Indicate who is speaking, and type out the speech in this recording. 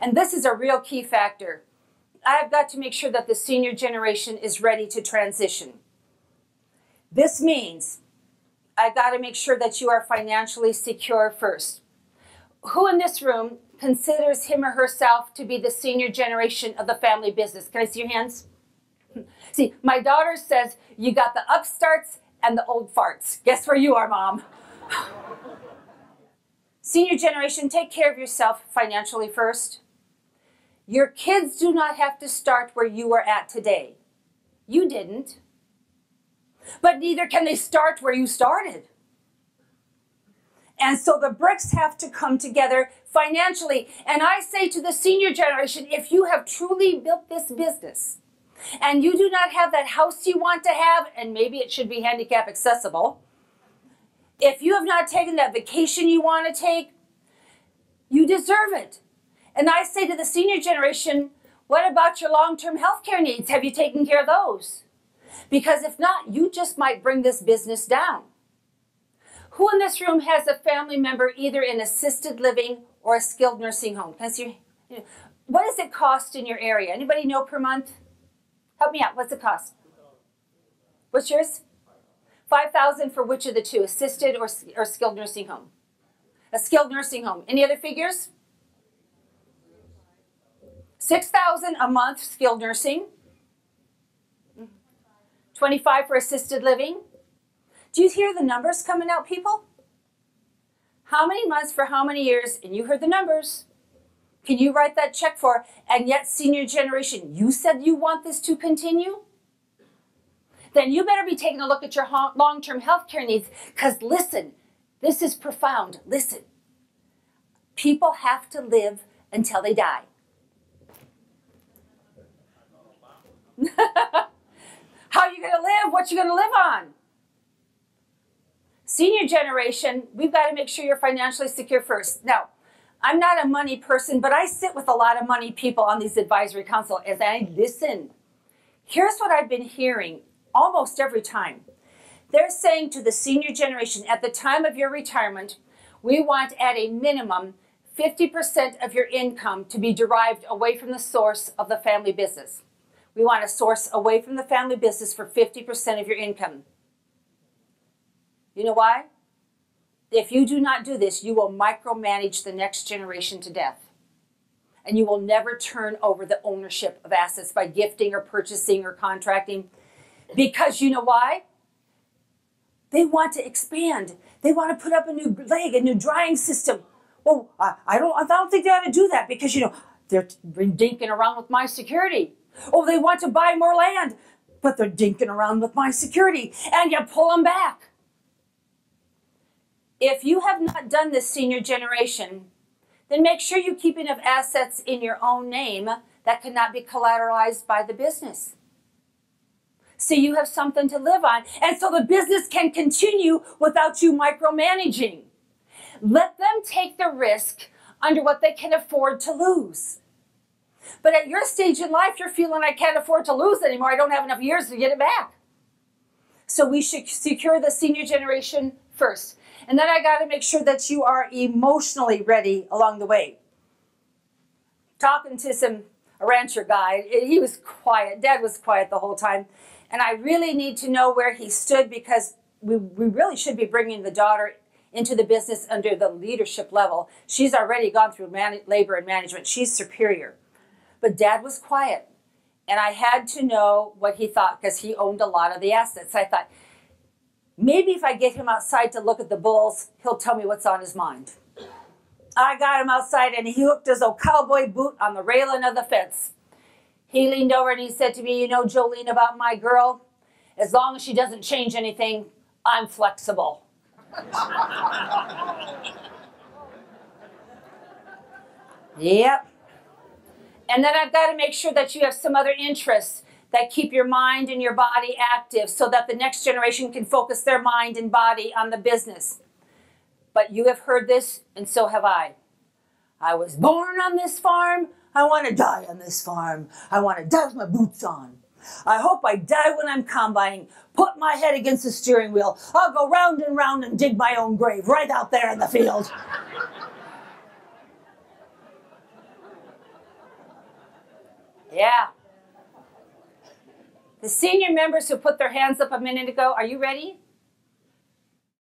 Speaker 1: And this is a real key factor. I've got to make sure that the senior generation is ready to transition. This means I've got to make sure that you are financially secure first. Who in this room considers him or herself to be the senior generation of the family business? Can I see your hands? See, my daughter says you got the upstarts and the old farts. Guess where you are, Mom? Senior generation, take care of yourself financially first. Your kids do not have to start where you are at today. You didn't. But neither can they start where you started. And so the bricks have to come together financially. And I say to the senior generation, if you have truly built this business and you do not have that house you want to have, and maybe it should be handicap accessible, if you have not taken that vacation you want to take, you deserve it. And I say to the senior generation, what about your long-term health care needs? Have you taken care of those? Because if not, you just might bring this business down. Who in this room has a family member either in assisted living or a skilled nursing home? Can I see you? What does it cost in your area? Anybody know per month? Help me out. What's it cost? What's yours? $5,000 for which of the two? Assisted or skilled nursing home? A skilled nursing home. Any other figures? $6,000 a month skilled nursing. $25,000 for assisted living. Do you hear the numbers coming out, people? How many months for how many years? And you heard the numbers. Can you write that check for? And yet, senior generation, you said you want this to continue? Then you better be taking a look at your long-term health care needs. Because listen, this is profound. Listen. People have to live until they die. How are you going to live? What you going to live on? Senior generation, we've got to make sure you're financially secure first. Now, I'm not a money person, but I sit with a lot of money people on these advisory council as I listen. Here's what I've been hearing almost every time. They're saying to the senior generation, at the time of your retirement, we want at a minimum 50% of your income to be derived away from the source of the family business. We want a source away from the family business for 50% of your income. You know why? If you do not do this, you will micromanage the next generation to death. And you will never turn over the ownership of assets by gifting or purchasing or contracting. Because you know why? They want to expand. They want to put up a new leg, a new drying system. Well, I don't think they ought to do that because, you know, they're dinking around with my security. Oh, they want to buy more land, but they're dinking around with my security. And you pull them back. If you have not done this, senior generation, then make sure you keep enough assets in your own name that cannot be collateralized by the business. So you have something to live on. And so the business can continue without you micromanaging. Let them take the risk under what they can afford to lose. But at your stage in life, you're feeling I can't afford to lose anymore. I don't have enough years to get it back. So we should secure the senior generation first. And then I got to make sure that you are emotionally ready along the way. Talking to a rancher guy, he was quiet. Dad was quiet the whole time. And I really need to know where he stood because we really should be bringing the daughter into the business under the leadership level. She's already gone through labor and management. She's superior. But Dad was quiet. And I had to know what he thought because he owned a lot of the assets. I thought, maybe if I get him outside to look at the bulls, he'll tell me what's on his mind. I got him outside and he hooked his old cowboy boot on the railing of the fence. He leaned over and he said to me, you know, Jolene, about my girl, as long as she doesn't change anything, I'm flexible. Yep. And then I've got to make sure that you have some other interests that keep your mind and your body active so that the next generation can focus their mind and body on the business. But you have heard this, and so have I. I was born on this farm. I want to die on this farm. I want to die with my boots on. I hope I die when I'm combining. Put my head against the steering wheel. I'll go round and round and dig my own grave right out there in the field. Yeah. The senior members who put their hands up a minute ago, are you ready?